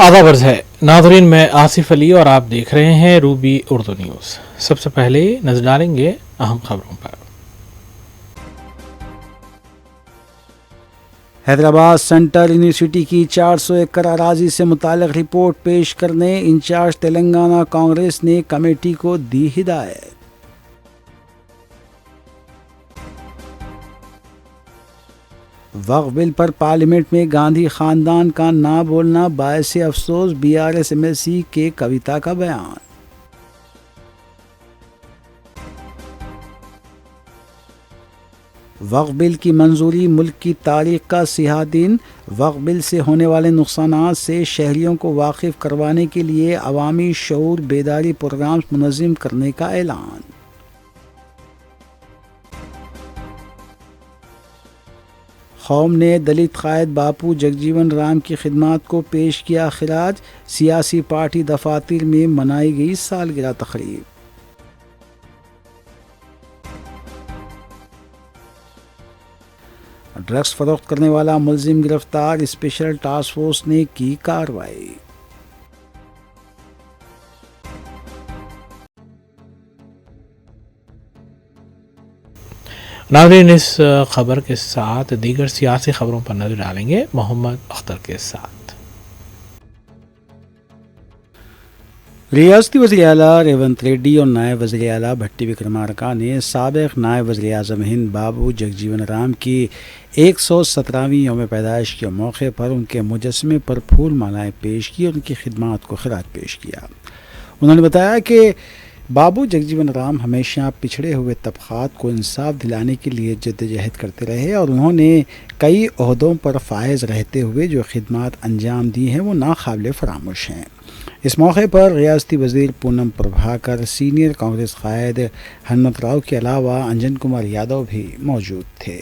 آدھا برس ہے ناظرین، میں آصف علی اور آپ دیکھ رہے ہیں روبی اردو نیوز۔ سب سے پہلے نظر ڈالیں گے اہم خبروں پر۔ حیدرآباد سینٹرل یونیورسٹی کی 400 ایکڑ اراضی سے متعلق رپورٹ پیش کرنے انچارج تلنگانہ کانگریس نے کمیٹی کو دی ہدایت۔ وقف بل پر پارلیمنٹ میں گاندھی خاندان کا نہ بولنا باعث افسوس، BRS MLC کے کویتا کا بیان۔ وقف بل کی منظوری ملک کی تاریخ کا سیاہ دن، وقف بل سے ہونے والے نقصانات سے شہریوں کو واقف کروانے کے لیے عوامی شعور بیداری پروگرامز منظم کرنے کا اعلان۔ قوم نے دلت قائد باپو جگجیون رام کی خدمات کو پیش کیا خراج، سیاسی پارٹی دفاتر میں منائی گئی سالگرہ تقریب۔ ڈرگس فروخت کرنے والا ملزم گرفتار، اسپیشل ٹاسک فورس نے کی کارروائی۔ ناظرین، اس خبر کے ساتھ دیگر سیاسی خبروں پر نظر ڈالیں گے محمد اختر کے ساتھ۔ ریاستی وزیر اعلیٰ ریونت ریڈی اور نائب وزیر اعلیٰ بھٹی وکرمارکا نے سابق نائب وزیر اعظم ہند بابو جگجیون رام کی 117ویں یوم پیدائش کے موقع پر ان کے مجسمے پر پھول مالائیں پیش کی اور ان کی خدمات کو خراج پیش کیا۔ انہوں نے بتایا کہ بابو جگجیون رام ہمیشہ پچھڑے ہوئے طبقات کو انصاف دلانے کے لیے جدوجہد کرتے رہے اور انہوں نے کئی عہدوں پر فائز رہتے ہوئے جو خدمات انجام دی ہیں وہ ناقابل فراموش ہیں۔ اس موقع پر ریاستی وزیر پونم پربھاکر، سینئر کانگریس قائد ہنمت راؤ کے علاوہ انجن کمار یادو بھی موجود تھے۔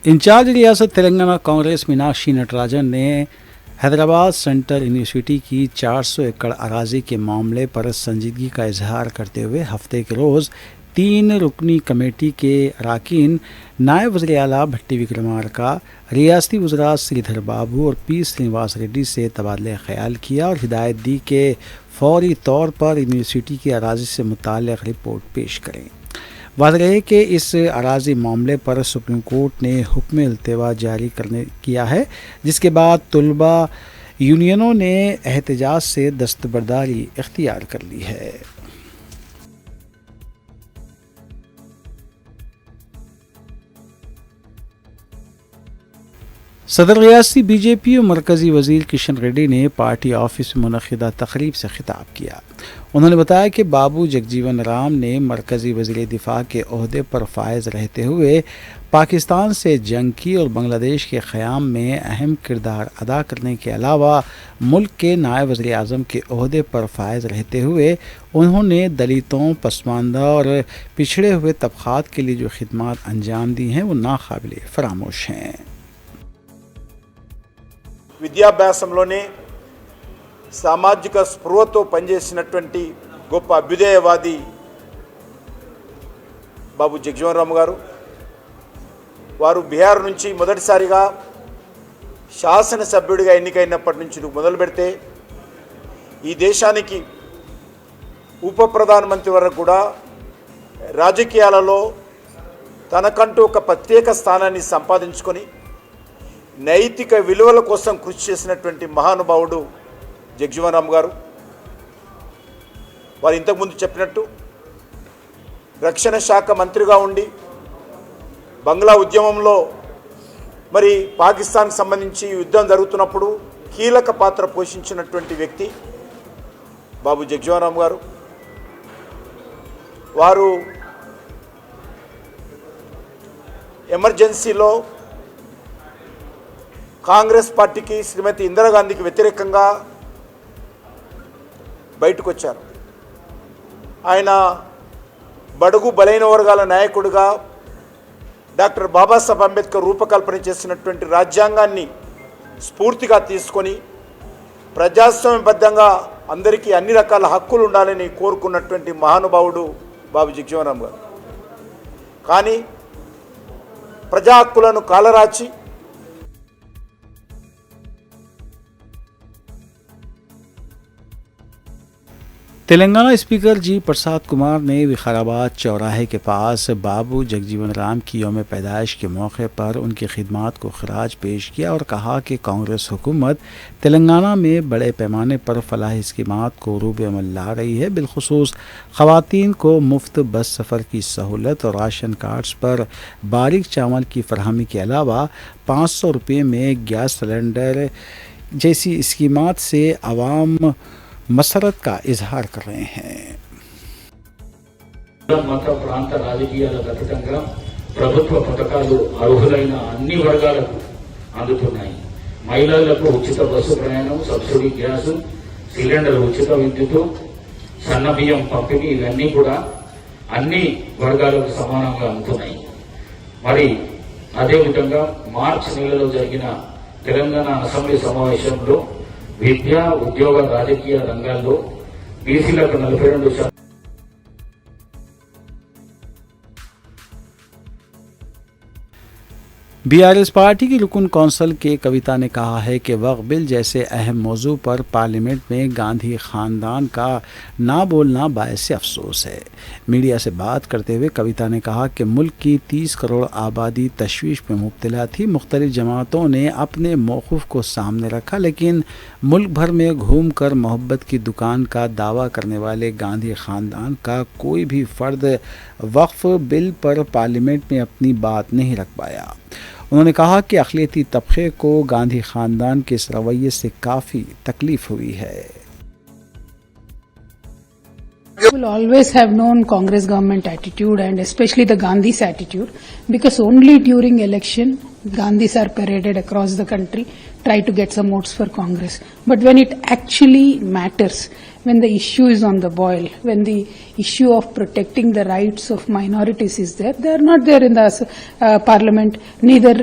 انچارج ریاست تلنگانہ کانگریس میناکشی نٹراجن نے حیدرآباد سینٹرل یونیورسٹی کی 400 ایکڑ اراضی کے معاملے پر سنجیدگی کا اظہار کرتے ہوئے ہفتے کے روز 3 رکنی کمیٹی کے اراکین نائب وزیر اعلیٰ بھٹی وکرمارکا، ریاستی وزراء سری دھر بابو اور پی سرینواس ریڈی سے تبادلہ خیال کیا اور ہدایت دی کہ فوری طور پر یونیورسٹی کی اراضی سے متعلق رپورٹ پیش کریں۔ واضح ہے کہ اس اراضی معاملے پر سپریم کورٹ نے حکم التوا جاری کیا ہے، جس کے بعد طلباء یونینوں نے احتجاج سے دستبرداری اختیار کر لی ہے۔ सदर रियासती बीजेपी और मरकजी वजीर किशन रेड्डी ने पार्टी ऑफिस में मुनक़िदा तकरीब से खिताब किया। उन्होंने बताया कि बाबू जगजीवन राम ने मरकजी वज़ीर दिफा के ओहदे पर फायज रहते हुए पाकिस्तान से जंग की और बांग्लादेश के क़याम में अहम किरदार अदा करने के अलावा मुल्क के नायब वज़ीर आज़म के ओहदे पर फायज रहते हुए उन्होंने दलितों, पसमानदा और पिछड़े हुए तबक़ात के लिए जो खिदमात अंजाम दी हैं वो नाकाबिले फरामोश हैं। విద్యాభ్యాసంలోనే సామాజిక స్పృహతో పనిచేసినటువంటి గొప్ప అభ్యుదయవాది బాబు జగజీవన్ రామ్ గారు. వారు బీహార్ నుంచి మొదటిసారిగా శాసనసభ్యుడిగా ఎన్నికైనప్పటి నుంచి మొదలు పెడితే ఈ దేశానికి ఉప ప్రధానమంత్రి వరకు కూడా రాజకీయాలలో తనకంటూ ఒక ప్రత్యేక స్థానాన్ని సంపాదించుకొని నైతిక విలువల కోసం కృషి చేసినటువంటి మహానుభావుడు జగజీవన్ రామ్ గారు. వారు ఇంతకుముందు చెప్పినట్టు రక్షణ శాఖ మంత్రిగా ఉండి బంగ్లా ఉద్యమంలో మరి పాకిస్తాన్కి సంబంధించి యుద్ధం జరుగుతున్నప్పుడు కీలక పాత్ర పోషించినటువంటి వ్యక్తి బాబు జగజీవన్ రామ్ గారు. వారు ఎమర్జెన్సీలో కాంగ్రెస్ పార్టీకి శ్రీమతి ఇందిరాగాంధీకి వ్యతిరేకంగా బయటకు వచ్చారు. ఆయన బడుగు బలైన వర్గాల నాయకుడిగా డాక్టర్ బాబాసాహెబ్ అంబేద్కర్ రూపకల్పన చేసినటువంటి రాజ్యాంగాన్ని స్ఫూర్తిగా తీసుకొని ప్రజాస్వామ్యబద్ధంగా అందరికీ అన్ని రకాల హక్కులు ఉండాలని కోరుకున్నటువంటి మహానుభావుడు బాబు జగజీవన్ రామ్ గారు. కానీ ప్రజా హక్కులను కాలరాచి तेलंगाना स्पीकर जी प्रसाद कुमार ने विकाराबाद चौराहे के पास बाबू जगजीवन राम की यौम पैदाइश के मौके पर उनकी खिदमात को खराज पेश किया और कहा कि कांग्रेस हुकूमत तेलंगाना में बड़े पैमाने पर फलाही स्कीमात को रूब अमल ला रही है। बिलखुसूस ख़वातीन को मुफ्त बस सफ़र की सहूलत और राशन कार्ड्स पर बारीक चावल की फरहमी के अलावा 500 रुपये में गैस सिलेंडर जैसी स्कीमात से आवाम मसरत का इजहार कर रहे हैं। మత ప్రాంత రాజకీయాలకు అతీతంగా ప్రభుత్వ పథకాలు అర్హులైన అన్ని వర్గాలకు అందుతున్నాయి. మహిళలకు ఉచిత బస్సు ప్రయాణం, సబ్సిడీ గ్యాస్ సిలిండర్, ఉచిత విద్యుత్, సన్న బియ్యం పంపిణీ ఇవన్నీ కూడా అన్ని వర్గాలకు సమానంగా అందుతున్నాయి. మరి అదేవిధంగా మార్చి నెలలో జరిగిన తెలంగాణ అసెంబ్లీ సమావేశంలో విద్య, ఉద్యోగ, రాజకీయ రంగాల్లో బీసీలకు 42%. बीआरएस पार्टी की रुकन कौंसल के कविता ने कहा है कि वक्फ बिल जैसे अहम मौजू पर पार्लियामेंट में गांधी ख़ानदान का ना बोलना बायस अफसोस है। मीडिया से बात करते हुए कविता ने कहा कि मुल्क की 30 करोड़ आबादी तशवीश में मुब्तला थी। मुख्तलिफ जमातों ने अपने मौक़िफ़ को सामने रखा, लेकिन मुल्क भर में घूम कर मोहब्बत की दुकान का दावा करने वाले गांधी ख़ानदान का कोई भी फ़र्द वक्फ बिल पर पार्लियामेंट में अपनी बात नहीं रख पाया। उन्होंने कहा कि अक़लियती तबक़े को गांधी ख़ानदान के इस रवैये से काफ़ी तकलीफ़ हुई है। Will always have known Congress government attitude and especially the Gandhi's attitude, because only during election Gandhis are paraded across the country, try to get some votes for Congress. But when it actually matters, when the issue is on the boil, when the issue of protecting the rights of minorities is there, they are not there in the parliament, neither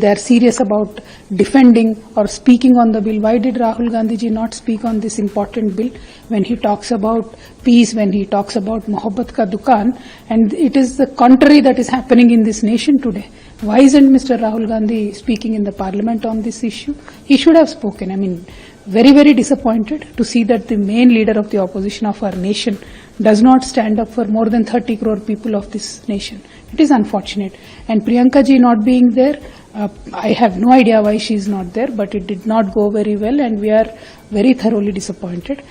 they are serious about defending or speaking on the bill. Why did Rahul Gandhi ji not speak on this important bill when he talks about peace, when he talks about Mohabbat ka Dukan, and it is the contrary that is happening in this nation today. Why isn't Mr. Rahul Gandhi speaking in the parliament on this issue? He should have spoken. I mean, very, very disappointed to see that the main leader of the opposition of our nation does not stand up for more than 30 crore people of this nation. It is unfortunate. And Priyanka ji not being there, I have no idea why she is not there, but it did not go very well and we are very thoroughly disappointed.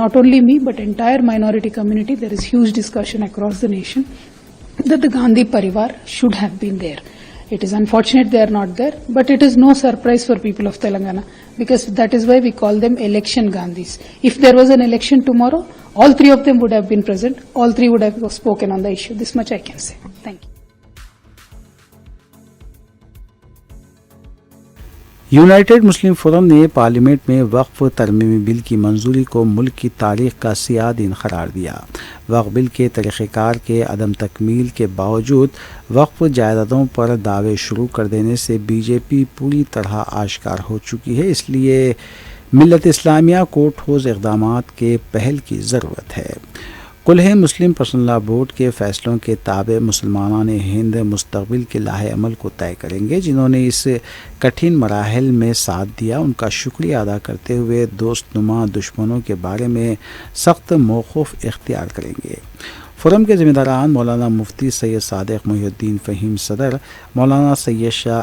Not only me, but entire minority community, there is huge discussion across the nation that the Gandhi Parivar should have been there. It is unfortunate they are not there, but it is no surprise for people of Telangana, because that is why we call them election Gandhis. If there was an election tomorrow, all three of them would have been present, all three would have spoken on the issue. This much I can say. Thank you. United Muslim forum ने parliament में वक्फ तरमीमी bill की मंजूरी को मुल्क की तारीख का सियाह दिन करार दिया। वक्फ बिल के तरीक़ेकार के अदम तकमील के बावजूद वक्फ जायदादों पर दावे शुरू कर देने से बीजेपी पूरी तरह आश्कार हो चुकी है, इसलिए मिल्लत इस्लामिया को ठोस इक़दामात के पहल की ज़रूरत है। कुल्हे मुस्लिम पर्सनल लॉ बोर्ड के फैसलों के ताबे मुसलमानान हिंद मुस्तक़बिल के लाहे अमल को तय करेंगे। जिन्होंने इस कठिन मराहल में साथ दिया, उनका शुक्रिया अदा करते हुए दोस्तनुमा दुश्मनों के बारे में सख्त मौक़िफ़ इख्तियार करेंगे। फोरम के ज़िम्मेदारान मौलाना मुफ्ती सैयद सादिक मोहिउद्दीन फ़हीम सदर, मौलाना सैयद शाह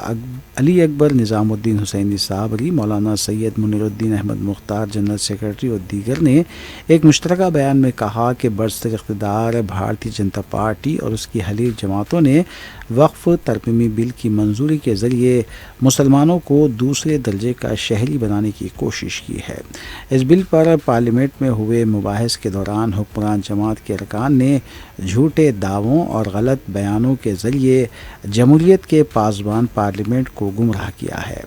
अली अकबर निज़ामुद्दीन हुसैनी साबरी, मौलाना सैयद मुनीरुद्दीन अहमद मुख्तार जनरल सेक्रेटरी और दीगर ने एक मुश्तरका बयान में कहा कि बरसर इक़्तिदार भारतीय जनता पार्टी और उसकी हलीफ जमातों ने वक्फ तरमीमी बिल की मंजूरी के ज़रिए मुसलमानों को दूसरे दर्जे का शहरी बनाने की कोशिश की है। इस बिल पर पार्लियामेंट में हुए मुबाहिस के दौरान हुक्मरान जमात के अरकान ने झूठे दावों और गलत बयानों के ज़रिए जमहूरियत के पासबान पार्लियामेंट को गुमराह किया है।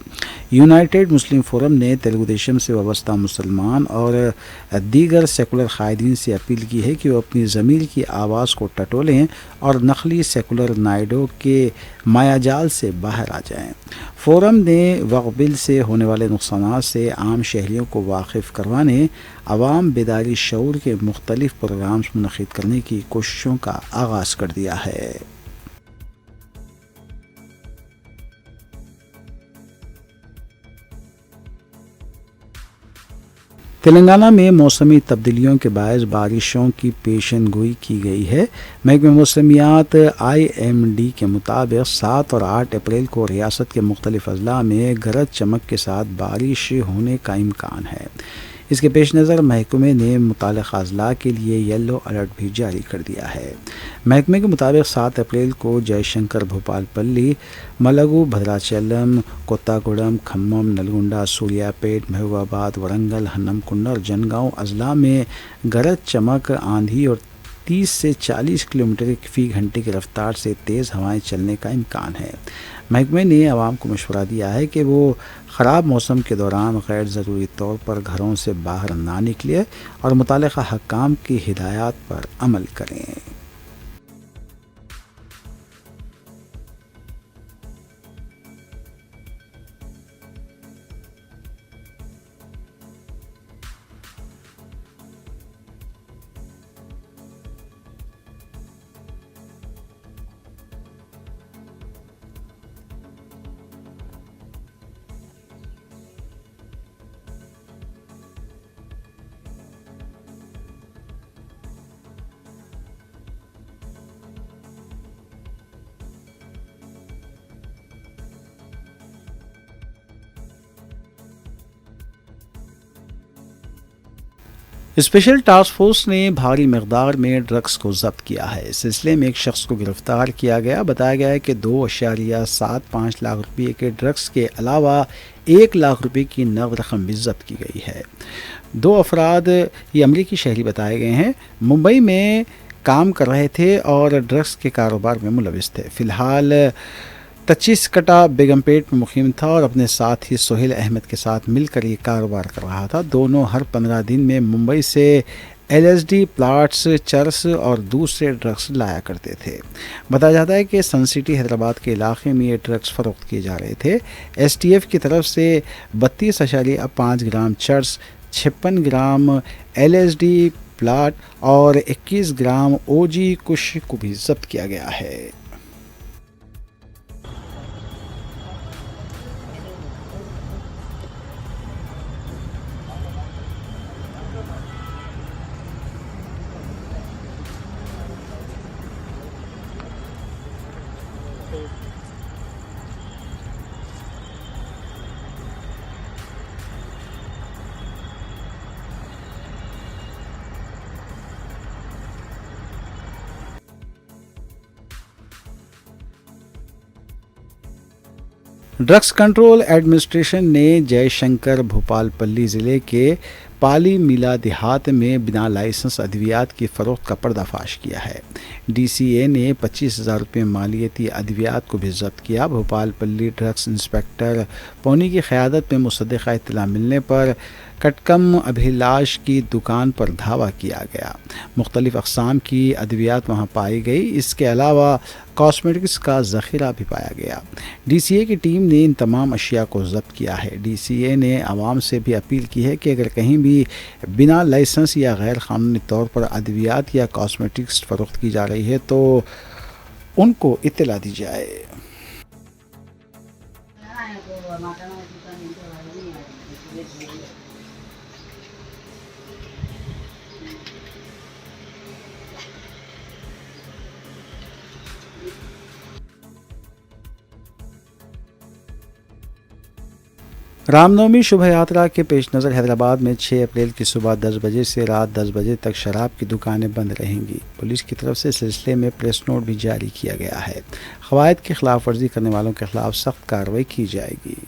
यूनाइटेड मुस्लिम फोरम ने तेलुगु देशम से वाबस्ता मुसलमान और दीगर सेकुलर कायदीन से अपील की है कि वो अपनी ज़मीर की आवाज़ को टटोलें और नकली सेकुलर नाइडो के मायाजाल से बाहर आ जाएं। फोरम ने वक्फ बिल से होने वाले नुकसानात से आम शहरियों को वाकिफ़ करवाने अवाम बेदारी शऊर के मुख्तलिफ प्रोग्राम्स मुनक़िद करने की कोशिशों का आगाज़ कर दिया है। तेलंगाना में मौसमी तब्दीलियों के बायस बारिशों की पेशन गोई की गई है। महकमे मौसमियात IMD के मुताबिक 7 और 8 अप्रैल को रियासत के मुख्तलिफ अजला में गरज चमक के साथ बारिश होने का इम्कान है। इसके पेश नज़र महकमे ने मुताल्लिक़ा अजला के लिए येलो अलर्ट भी जारी कर दिया है। महकमे के मुताबिक 7 अप्रैल को जयशंकर, भोपालपल्ली, मलगू, भद्राचलम, कोत्तागुड़म, खम्मम, नलगुंडा, सूर्यापेट, महबूबाबाद, वरंगल, हन्नमकुंड और जनगांव अजला में गरज चमक, आंधी और 30 से 40 किलोमीटर फ़ी घंटे की रफ्तार से तेज़ हवाएं चलने का इम्कान है। महकमे ने आवाम को मशवरा दिया है कि वो ख़राब मौसम के दौरान गैर ज़रूरी तौर पर घरों से बाहर ना निकले और मुताल्लिक़ा हक्काम की हिदायत पर अमल करें। स्पेशल टास्क फोर्स ने भारी मकदार में ड्रग्स को जब्त किया है। इस सिलसिले में एक शख्स को गिरफ्तार किया गया। बताया गया है कि 2.75 लाख रुपये के ड्रग्स के अलावा 1 लाख रुपये की नकद रकम भी जब्त की गई है। 2 अफराद ये अमरीकी शहरी बताए गए हैं, मुंबई में काम कर रहे थे और ड्रग्स के कारोबार में मुलविस थे। फ़िलहाल 25 कटा बेगमपेट में मुकीम था और अपने साथ ही सोहेल अहमद के साथ मिलकर ये कारोबार कर रहा था। दोनों हर 15 दिन में मुंबई से LSD, प्लाट्स, चरस और दूसरे ड्रग्स लाया करते थे। बताया जाता है कि सन सिटी हैदराबाद के इलाके में ये ड्रग्स फ़रोख्त किए जा रहे थे। STF की तरफ से 32.5 ग्राम चरस, 56 ग्राम LSD प्लाट और 21 ग्राम OG कुश को भी जब्त किया गया है। ड्रग्स कंट्रोल एडमिनिस्ट्रेशन ने जयशंकर भोपालपल्ली ज़िले के पाली मिला देहात में बिना लाइसेंस अद्वियात की फ़रोख्त का पर्दाफाश किया है। DCA ने 25,000 रुपये मालियती अद्वियात को भी जब्त किया। भोपालपल्ली ड्रग्स इंस्पेक्टर पौनी की क़यादत में मुसद्दिक़ा इत्तला मिलने पर कटकम अभिलाष की दुकान पर धावा किया गया। मुख्तलिफ़ अक़साम की अद्वियात वहाँ पाई गई। इसके अलावा कॉस्मेटिक्स का ज़ख़ीरा भी पाया गया। DCA की टीम ने इन तमाम अशिया को ज़ब्त किया है। DCA ने आवाम से भी अपील की है कि अगर कहीं भी बिना लाइसेंस या गैर क़ानूनी तौर पर अद्वियात या कॉस्मेटिक्स फ़रोख्त की जा रही है तो उनको इत्तला दी जाए। रामनवमी शोभा यात्रा के पेश नज़र हैदराबाद में 6 अप्रैल की सुबह 10 बजे से रात 10 बजे तक शराब की दुकानें बंद रहेंगी। पुलिस की तरफ से इस सिलसिले में प्रेस नोट भी जारी किया गया है। क़वायद की खिलाफ वर्जी करने वालों के खिलाफ सख्त कार्रवाई की जाएगी।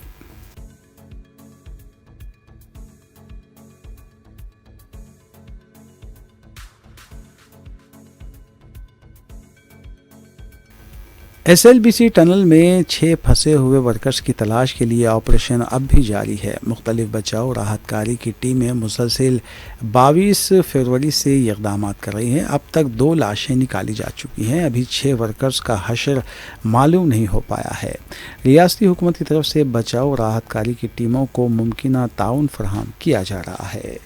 SLBC टनल में 6 फंसे हुए वर्कर्स की तलाश के लिए ऑपरेशन अब भी जारी है। मुख्तलिफ बचाव राहत कार्य की टीमें मुसलसिल 22 फरवरी से ये इक़दाम कर रही हैं। अब तक 2 लाशें निकाली जा चुकी हैं। अभी 6 वर्कर्स का हशर मालूम नहीं हो पाया है। रियासती हुकूमत की तरफ से बचाव राहत कार्य की टीमों को मुमकिन ताउन फराहम किया जा रहा है।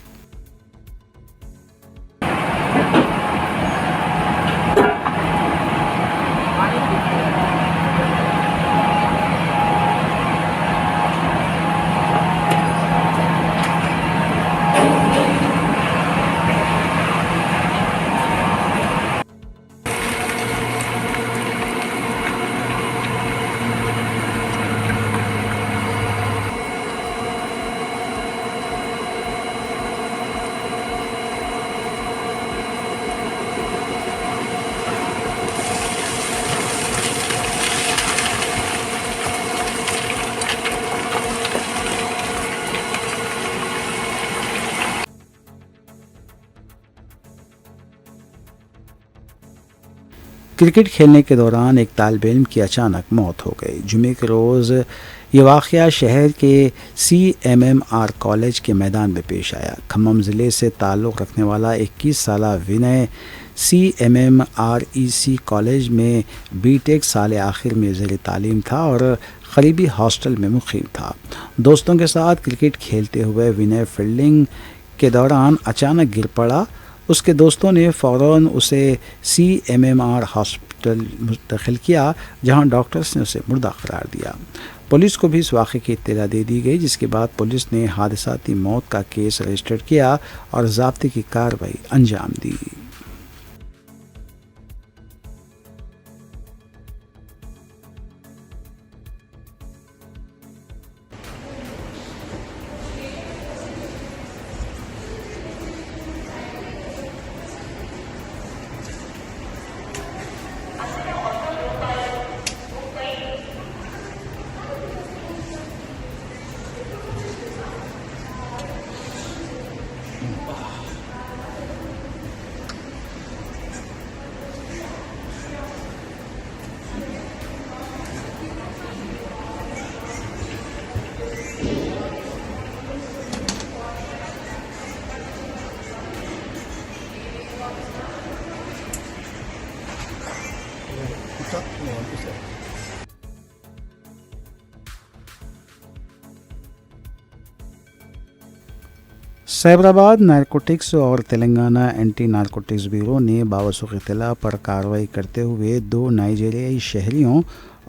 क्रिकेट खेलने के दौरान एक तालिब इल्म की अचानक मौत हो गई। जुमे के रोज़ ये वाक़या शहर के CMMR कॉलेज के मैदान में पेश आया। खम्मम ज़िले से ताल्लुक़ रखने वाला 21 साला विनय CMMREC कॉलेज में BTech साल आखिर में ज़ेर तालीम था और करीबी हॉस्टल में मुक़ीम था। दोस्तों के साथ क्रिकेट खेलते हुए विनय फील्डिंग के दौरान अचानक गिर पड़ा। उसके दोस्तों ने फ़ौरन उसे CMMR हॉस्पिटल मुंतकिल किया, जहां डॉक्टर्स ने उसे मुर्दा करार दिया। पुलिस को भी इस वाक़े की इत्तला दे दी गई, जिसके बाद पुलिस ने हादसाती मौत का केस रजिस्टर किया और ज़ाब्ते की कार्रवाई अंजाम दी। साइबराबाद नारकोटिक्स और तेलंगाना एंटी नारकोटिक्स ब्यूरो ने बावसूख इत्तला पर कार्रवाई करते हुए 2 नाइजीरियाई शहरियों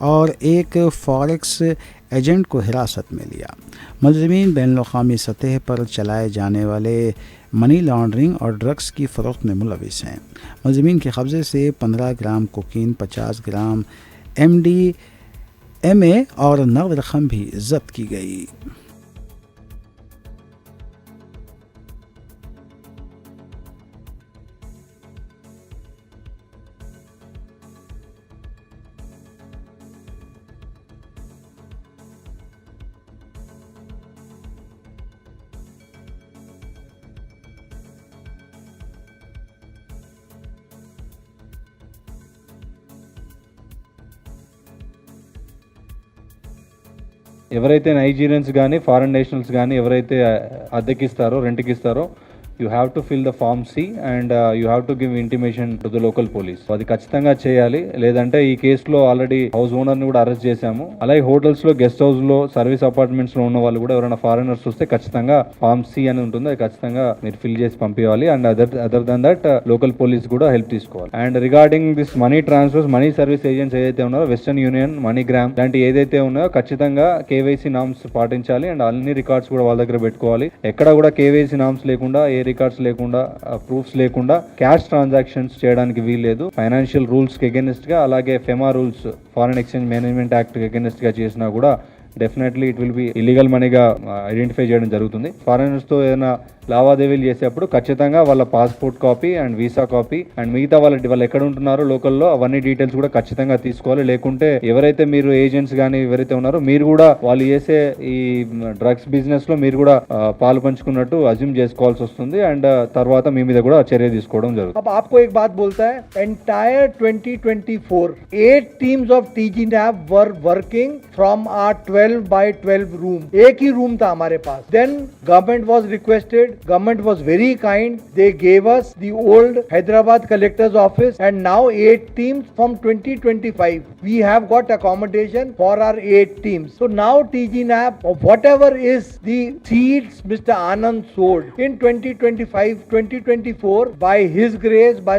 और एक फॉरेक्स एजेंट को हिरासत में लिया। मुलज़िमीन बैनुल-अक़वामी सतह पर चलाए जाने वाले मनी लॉन्ड्रिंग और ड्रग्स की फ़रोख्त में मुलविस हैं। मुलज़िमीन के कब्ज़े से 15 ग्राम कोकीन, 50 ग्राम MDMA और नगद रकम भी जब्त की गई। ఎవరైతే నైజీరియన్స్ కానీ ఫారెన్ నేషనల్స్ కానీ ఎవరైతే అద్దెకిస్తారో రెంట్కి ఇస్తారో you have to fill the form C and you have to give intimation to the local police. అది ఖచ్చితంగా చేయాలి. లేదంటే ఈ కేసులో ఆల్రెడీ హౌస్ ఓనర్ని కూడా అరెస్ట్ చేశాము. అలాగే హోటల్స్ లో, గెస్ట్ హౌస్ లో, సర్వీస్ అపార్ట్మెంట్స్ లో ఉన్న వాళ్ళు కూడా ఎవరైనా ఫారినర్స్ వస్తే ఖచ్చితంగా ఫామ్ C అని ఉంటుంది, అది ఖచ్చితంగా మీరు ఫిల్ చేసి పంపించాలి. And other than that local police కూడా హెల్ప్ తీసుకోవాలి. And regarding this money transfers, money service agents ఏదైతే ఉన్నారో వెస్టర్న్ యూనియన్, మనీగ్రామ్ లాంటి ఏదైతే ఉన్నాయో ఖచ్చితంగా KYC నామ్స్ పాటించాలి. అండ్ అన్ని రికార్డ్స్ కూడా వాళ్ళ దగ్గర పెట్టుకోవాలి. ఎక్కడ కూడా KYC నామ్స్ లేకుండా, ఏ రికార్డ్స్ లేకుండా, ప్రూఫ్స్ లేకుండా క్యాష్ ట్రాన్సాక్షన్స్ చేయడానికి వీల్లేదు. ఫైనాన్షియల్ రూల్స్ కి అగెనిస్ట్ గా, అలాగే FEMA rules, foreign exchange management act కి అగెనిస్ట్ గా చేసినా కూడా definitely it will be illegal మనీగా ఐడెంటిఫై చేయడం జరుగుతుంది. ఫారెనర్స్ తో ఏదైనా లావాదేవీలు చేసేప్పుడు ఖచ్చితంగా వాళ్ళ passport copy and visa copy and మిగతా వాళ్ళు ఎక్కడ ఉంటున్నారో లోకల్లో అవన్నీ డీటెయిల్స్ కూడా ఖచ్చితంగా తీసుకోవాలి. లేకుంటే ఎవరైతే మీరు ఏజెంట్స్ కానీ ఎవరైతే ఉన్నారో మీరు కూడా వాళ్ళు చేసే ఈ డ్రగ్స్ బిజినెస్ లో మీరు కూడా పాలు పంచుకున్నట్టు అజ్యూమ్ చేసుకోవాల్సి వస్తుంది. అండ్ తర్వాత మీ మీద కూడా చర్య తీసుకోవడం జరుగుతుంది. अब आपको एक बात बोलता है, entire 2024 8 teams of TG NAB were working from our 12x12 room. एक ही रूम था हमारे पास. Then government was requested, government was very kind, they gave us the old Hyderabad collector's office and now 8 teams from 2025 we have got accommodation for our 8 teams. So now TG NAB, whatever is the seeds Mr. Anand sold in 2025-2024 by his grace, by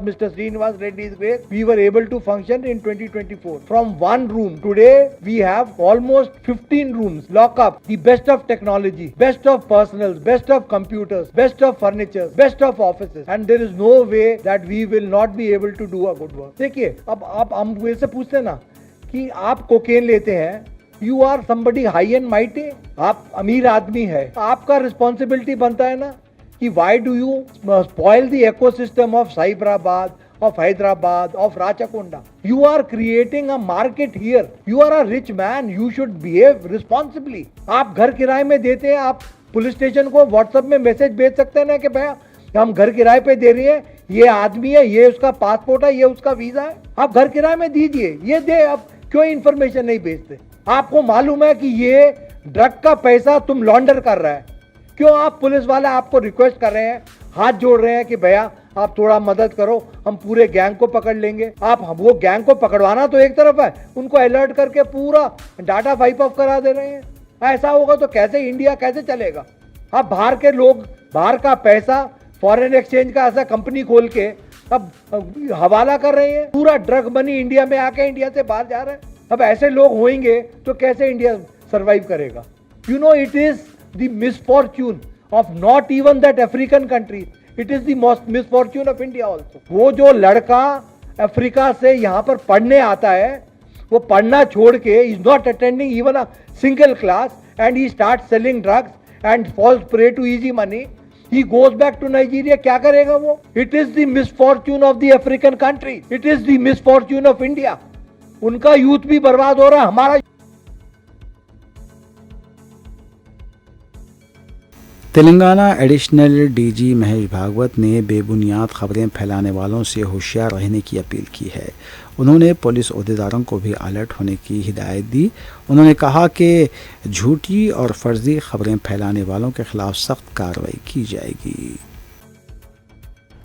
Mr. Srinivas Reddy's grace, we were able to function in 2024 from one room. Today we have almost 15 rooms, lock up, the best of technology, best of personals, best of computers, best of furniture, best of offices, and there is no way that we will not be able to do a good work. देखिए, अब आप हम वैसे पूछते हैं ना कि आप कोकेन लेते हैं, you are somebody high and mighty, आप अमीर आदमी है, आपका रिस्पॉन्सिबिलिटी बनता है ना कि why do you spoil the ecosystem of Cyberabad, of Hyderabad, of Rachakonda? You are creating a market here. You are a rich man. You should behave responsibly. आप घर किराए में देते हैं, आप पुलिस स्टेशन को व्हाट्सएप में मैसेज भेज सकते हैं ना कि भैया हम घर किराए पे दे रही है, ये आदमी है, ये उसका पासपोर्ट है, ये उसका वीजा है, आप घर किराए में दीजिए, ये दे. अब क्यों इंफॉर्मेशन नहीं भेजते? आपको मालूम है कि ये ड्रग का पैसा तुम लॉन्डर कर रहा है, क्यों आप पुलिस वाले आपको रिक्वेस्ट कर रहे हैं, हाथ जोड़ रहे हैं कि भैया आप थोड़ा मदद करो, हम पूरे गैंग को पकड़ लेंगे. आप वो गैंग को पकड़वाना तो एक तरफ है, उनको अलर्ट करके पूरा डाटा वाइप ऑफ करा दे रहे हैं. ऐसा होगा तो कैसे इंडिया कैसे चलेगा? अब बाहर के लोग, बाहर का पैसा, फॉरेन एक्सचेंज का ऐसा कंपनी खोल के अब हवाला कर रहे हैं. पूरा ड्रग मनी इंडिया में आके इंडिया से बाहर जा रहा है. अब ऐसे लोग होंगे तो कैसे इंडिया सर्वाइव करेगा? You know, it is the misfortune of not even that African country, it is the misfortune of India also. वो जो लड़का अफ्रीका से यहाँ पर पढ़ने आता है, वो पढ़ना छोड़ के is not attending even a single class and he start selling drugs and falls prey to easy money. He goes back to Nigeria. क्या करेगा वो? It is the misfortune of the African country. It is the misfortune of India. उनका youth भी बर्बाद हो रहा है, हमारा. तेलंगाना एडिशनल DG महेश भागवत ने बेबुनियाद खबरें फैलाने वालों से होशियार रहने की अपील की है. उन्होंने पुलिस अहदेदारों को भी अलर्ट होने की हिदायत दी. उन्होंने कहा कि झूठी और फर्जी खबरें फैलाने वालों के खिलाफ सख्त कार्रवाई की जाएगी.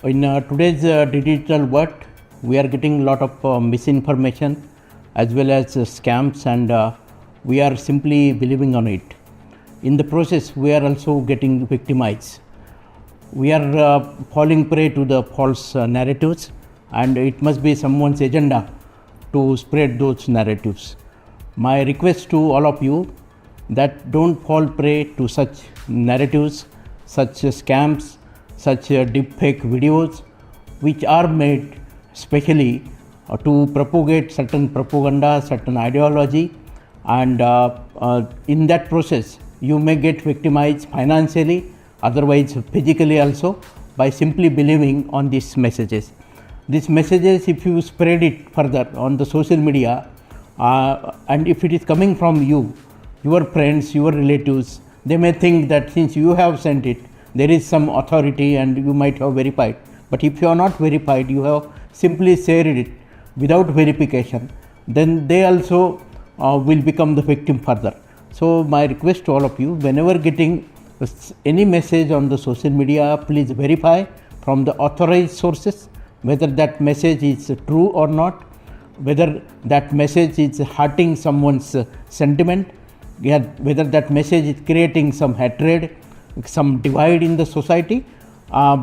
In today's digital world, we are getting a lot of misinformation as well as scams, and we are simply believing on it. In the process, we are also getting victimized. We are falling prey to the false narratives, and it must be someone's agenda to spread those narratives. My request to all of you that don't fall prey to such narratives, such scams, such deepfake videos which are made specially to propagate certain propaganda, certain ideology, and in that process you may get victimized financially, otherwise physically also, by simply believing on these messages. These messages, if you spread it further on the social media, and if it is coming from you, your friends, your relatives, they may think that since you have sent it, there is some authority and you might have verified. But if you are not verified, you have simply shared it without verification, then they also will become the victim further. So my request to all of you, whenever getting any message on the social media, please verify from the authorized sources whether that message is true or not, whether that message is hurting someone's sentiment, whether that message is creating some hatred, some divide in the society.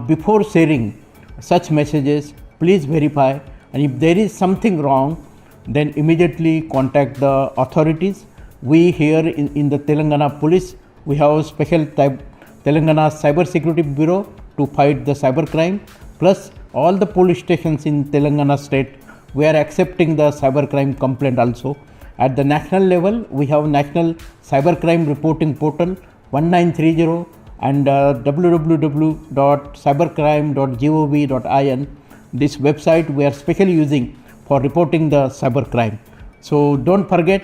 Before sharing such messages, please verify, and if there is something wrong, then immediately contact the authorities. We here in the Telangana Police, we have a special type Telangana Cyber Security Bureau to fight the cyber crime, plus all the police stations in Telangana state, we are accepting the cyber crime complaint also. At the national level, we have National Cyber Crime Reporting Portal 1930 and www.cybercrime.gov.in. This website we are specially using for reporting the cyber crime. So don't forget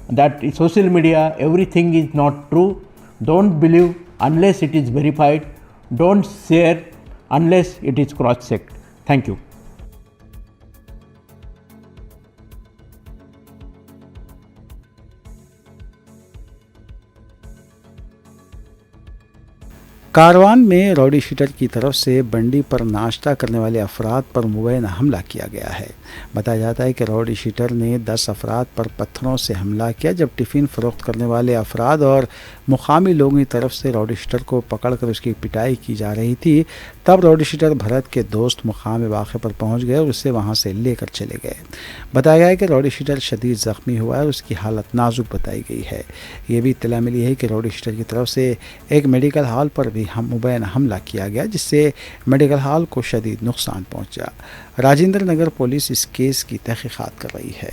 that in social media everything is not true. Don't believe unless it is verified. Don't share unless it is cross-checked. Thank you. Karwan में rowdy शीटर की तरफ से बंडी पर नाश्ता करने वाले अफराद पर मुबैना हमला किया गया है। बताया जाता है कि रॉडी शीटर ने 10 अफराद पर पत्थरों से हमला किया। जब टिफ़िन फ़रोख्त करने वाले अफराद और मुकामी लोगों की तरफ से रॉडी शीटर को पकड़कर उसकी पिटाई की जा रही थी, तब रॉडी शीटर भरत के दोस्त मुकाम वाक़े पर पहुंच गए और उसे वहां से लेकर चले गए। बताया गया है कि रॉडी शीटर शदीद ज़ख्मी हुआ है और उसकी हालत नाजुक बताई गई है। ये भी इत्तला मिली है कि रॉडी शीटर की तरफ से एक मेडिकल हॉल पर भी मुबैना हमला किया गया, जिससे मेडिकल हॉल को शदीद नुकसान पहुंचा। राजेंद्र नगर पुलिस इस केस की तहकीकात कर रही है।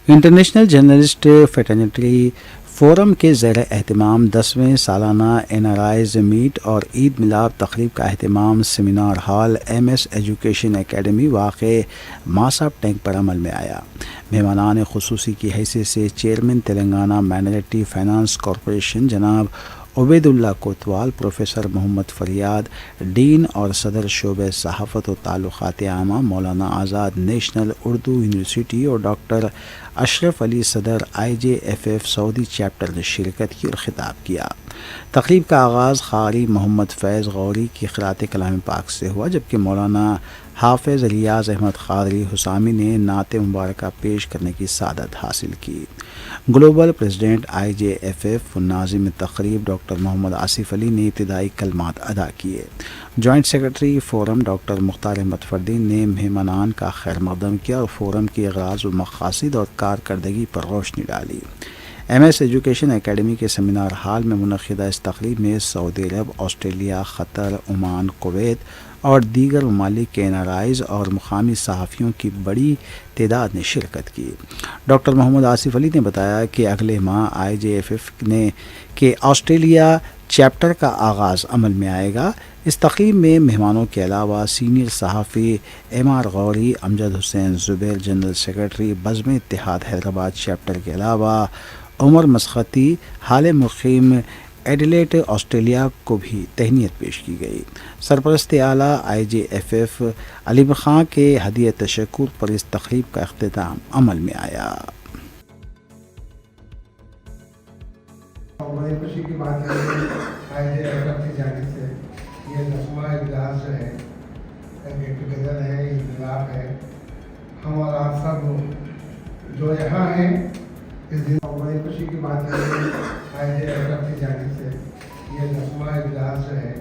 इंटरनेशनल जर्नलिस्ट फ्रेटर्निटी फोरम के ज़ेर एहतमाम 10वें सालाना NRIs मीट और ईद मिलाद तकरीब का अहतमाम seminar hall MS education academy वाक़े मासाब टैंक पर अमल में आया। मेहमानान खुसूसी की हैसियत से chairman Telangana minority finance corporation जनाब उबैदुल्ला कोतवाल, प्रोफेसर मोहम्मद फरियाद, डीन और सदर शोबे सहाफ़त व ताल्लुक़ात आमा मौलाना आज़ाद नेशनल उर्दू यूनिवर्सिटी और डॉक्टर अशरफ अली सदर IJFF सऊदी चैप्टर ने शिरकत की और ख़िताब किया। तक़रीब का आगाज़ क़ारी मोहम्मद फैज़ गौरी की क़िरात कलाम पाक से हुआ, जबकि मौलाना हाफ़िज़ रियाज़ अहमद क़ादरी हुसामी ने नात मुबारक पेश करने की सादत हासिल की। ग्लोबल प्रेसिडेंट IJFF नाज़िम तक़रीब डॉक्टर मोहम्मद आसिफ अली ने इब्तिदाई कलमात अदा किए। Joint secretary forum doctor Mukhtar Ahmed Fardeen ने मेहमानान का खैर मक़दम किया और फ़ोरम की अग़राज़ व मक़ासिद और कारकर्दगी पर रोशनी डाली। MS एजुकेशन एकेडमी के सेमिनार हॉल में मुनक़िदा इस तक़रीब में सऊदी अरब, ऑस्ट्रेलिया, क़तर, ओमान, कुवैत और दीगर ममालिक के NRIs और मुक़ामी सहाफ़ियों की बड़ी तादाद ने शिरकत की। डॉक्टर मोहम्मद आसिफ अली ने बताया कि अगले माह IJFF ने के ऑस्ट्रेलिया चैप्टर का आगाज़ अमल में आएगा। इस तक़रीब में मेहमानों के अलावा सीनियर सहाफ़ी MR Gouri, Amjad Hussain Zubair, general secretary Bazm Ittehad Hyderabad chapter के अलावा उमर मसख़ती, हाल मुक़ीम एडिलेड ऑस्ट्रेलिया को भी तहनीत पेश की गई। सरपरस्त आला IJFF अलीम ख़ां के हदिया तशक्कुर पर इस तक़रीब का इख्तिताम अमल में आया। बड़ी खुशी की बात है आज अकरम की जानिब से ये 10वां इजलास जो है गेट टुगेदर है, इजलास है। हम और आप सब जो यहाँ हैं इस दिन बड़ी खुशी की बात है आज अकरम की जानिब से ये 10वां इजलास जो है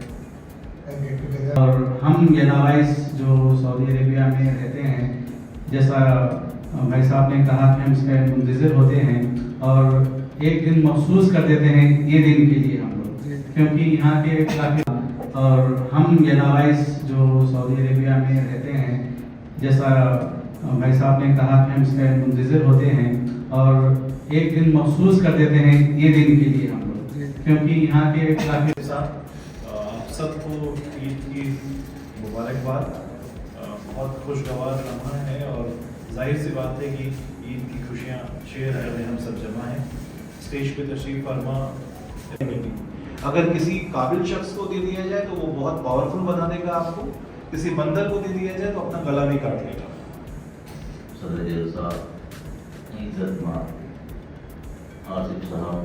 गेट टुगेदर। और हम ये नवाइस जो सऊदी अरेबिया में रहते हैं, जैसा भाई साहब ने कहा कि हम इसमें मुंतज़िर होते हैं और एक दिन महसूस कर देते हैं ये दिन के लिए हम लोग, क्योंकि यहाँ के काफ़ी और हम ये नवाइस जो सऊदी अरेबिया में रहते हैं, जैसा भाई साहब ने कहा कि हम इसमें मुंतज़िर होते हैं और एक दिन महसूस कर देते हैं ये दिन के लिए हम लोग, क्योंकि यहाँ के काफ़ी साथ आप सबको ईद की मुबारकबाद। बहुत खुशगवार लम्हा है और जाहिर सी बात है कि ईद की खुशियाँ शेयर करने हम सब जमा हैं। स्टेज पे तशरीफ फरमा। अगर किसी काबिल शख्स को दे दिया जाए तो वो बहुत पावरफुल बना देगा आपको, किसी बंदर को दे दिया जाए तो अपना गला भी काट लेगा। सदर जलसा इज्जत मान आसिफ साहब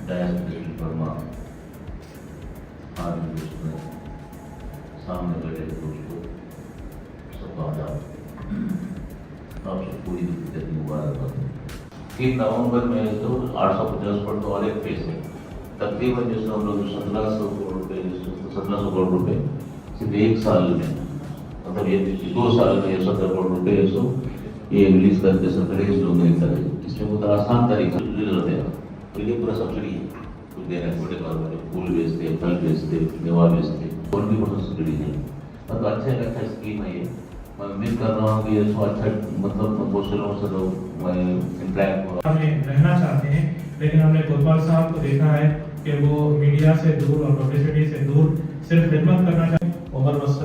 डायस तशरीफ फरमा, हाजिर दोस्त में सामने बैठे दोस्तों सबका आदाब। आप सबको ईद उल फितर की मुबारकबाद। 3 नवंबर में तो 850 पर तो और एक फेस है, तकरीबन जैसे हम लोग 1700 करोड़ रुपये 1700 करोड़ रुपये सिर्फ एक साल में, मतलब ये 2 साल में 17 करोड़ रुपये ये रिलीज करके सरकारी लोग नहीं करे। इसमें बहुत आसान तरीका रिजल्ट है, तो ये पूरा सब्सिडी है कुछ दे रहे हैं छोटे कारोबार, फूल बेचते, फल बेचते, मेवा बेचते, 20% सब्सिडी है। मतलब अच्छा स्कीम है ये। मैं उम्मीद कर रहा हूँ कि ये अच्छा मतलब बहुत से लोगों से लोग इंटरेक्ट हो हमें रहना चाहते हैं, लेकिन हमने कोतवाल साहब को देखा है कि वो मीडिया से दूर और पब्लिसिटी से दूर सिर्फ खिदमत करना चाहते हैं। उमर मसद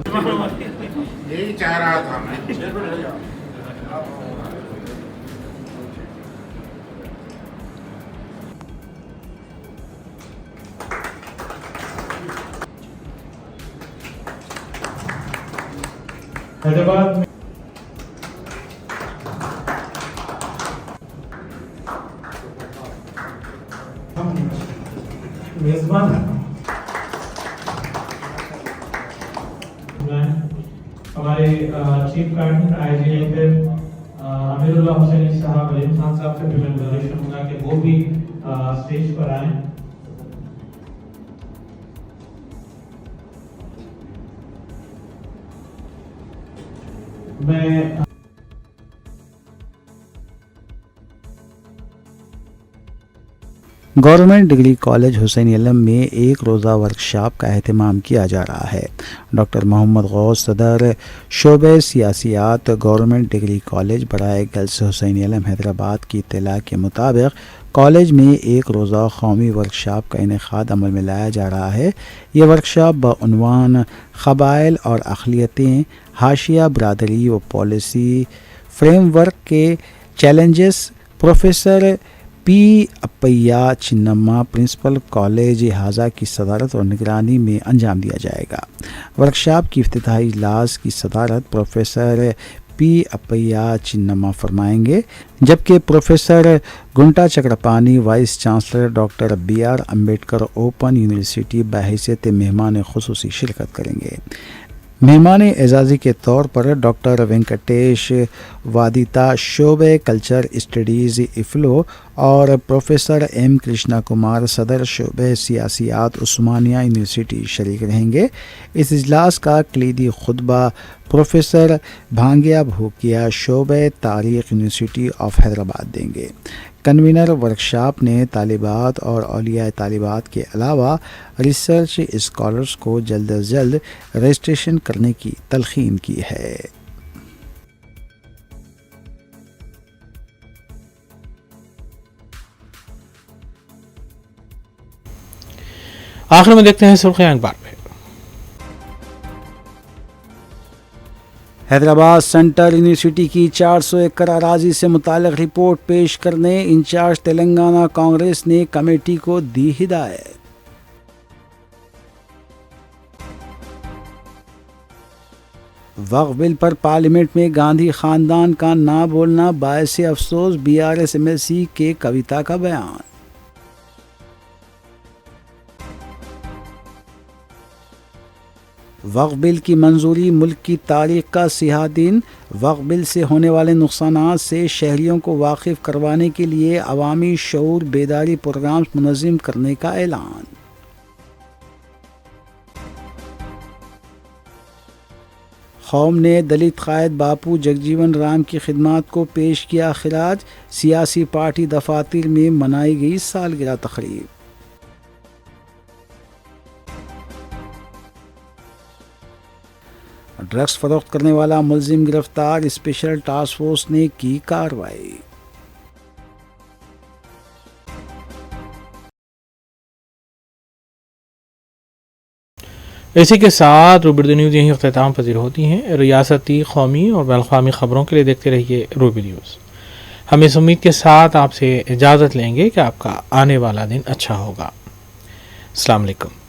यही चाह रहा था मैं। हैदराबाद में मेजबान हमारे chief guardian IGFM Amirullah Hussaini sahab, Aleem Khan साहब से भी मैं गुजारिश करूँगा कि वो भी स्टेज पर आए। मैं गवर्नमेंट डिग्री कॉलेज हुसैन अलम में एक रोज़ा वर्कशॉप का अहतमाम किया जा रहा है। डॉक्टर मोहम्मद गौस सदर शोबे सियासियात गवर्नमेंट डिग्री कॉलेज बराए गर्ल्स हुसैन अलम हैदराबाद की इत्तला के मुताबिक कॉलेज में एक रोज़ा कौमी वर्कशॉप का इनेकाद अमल में लाया जा रहा है। ये वर्कशॉप बउनवान क़बाइल और अक़लियतें, हाशिया बरादरी व पॉलिसी फ्रेमवर्क के challenges professor P Appaiah Chinnamma principal college हाजा की सदारत और निगरानी में अंजाम दिया जाएगा। वर्कशॉप की इफ्तिताही इजलास की सदारत प्रोफेसर पी अपैया चिन्नम्मा फरमाएंगे, जबकि professor Gunta Chakrapani vice chancellor doctor BR Ambedkar open university बहैसियत मेहमान खुसूसी शिरकत करेंगे। मेहमान एजाज़ी के तौर पर डॉक्टर वेंकटेश वादिता शोबे कल्चर स्टडीज़ इफ्लो और प्रोफेसर M कृष्णा कुमार सदर शोबे सियासियात उस्मानिया यूनिवर्सिटी शरीक रहेंगे। इस इजलास का कलीदी खुतबा प्रोफेसर भांगिया भूकिया शोबे तारीख़ यूनिवर्सिटी ऑफ हैदराबाद देंगे। कन्वीनर वर्कशॉप ने तालिबात और औलिया तालिबात के अलावा रिसर्च स्कॉलर्स को जल्द अज जल्द रजिस्ट्रेशन करने की तलखीन की है। आखिर में देखते हैं सुर्खियां अखबार में। हैदराबाद सेंट्रल यूनिवर्सिटी की 400 एकड़ अराजी से मुताल्लिक़ रिपोर्ट पेश करने इंचार्ज तेलंगाना कांग्रेस ने कमेटी को दी हिदायत। वक्फ बिल पर पार्लियामेंट में गांधी खानदान का ना बोलना बायसे अफसोस, BRS MLC के कविता का बयान। وقف بل کی منظوری ملک کی تاریخ کا سیاہ دن، وقف بل سے ہونے والے نقصانات سے شہریوں کو واقف کروانے کے لیے عوامی شعور بیداری پروگرامز منظم کرنے کا اعلان۔ قوم نے دلت قائد باپو جگجیون رام کی خدمات کو پیش کیا خراج، سیاسی پارٹی دفاتر میں منائی گئی سالگرہ تقریب۔ ڈرگس فروخت کرنے والا ملزم گرفتار، اسپیشل ٹاسک فورس نے کی کارروائی۔ اسی کے ساتھ روبی اردو نیوز یہیں اختتام پذیر ہوتی ہیں۔ ریاستی، قومی اور بین الاقوامی خبروں کے لیے دیکھتے رہیے روبی نیوز۔ ہم اس امید کے ساتھ آپ سے اجازت لیں گے کہ آپ کا آنے والا دن اچھا ہوگا۔ السلام علیکم۔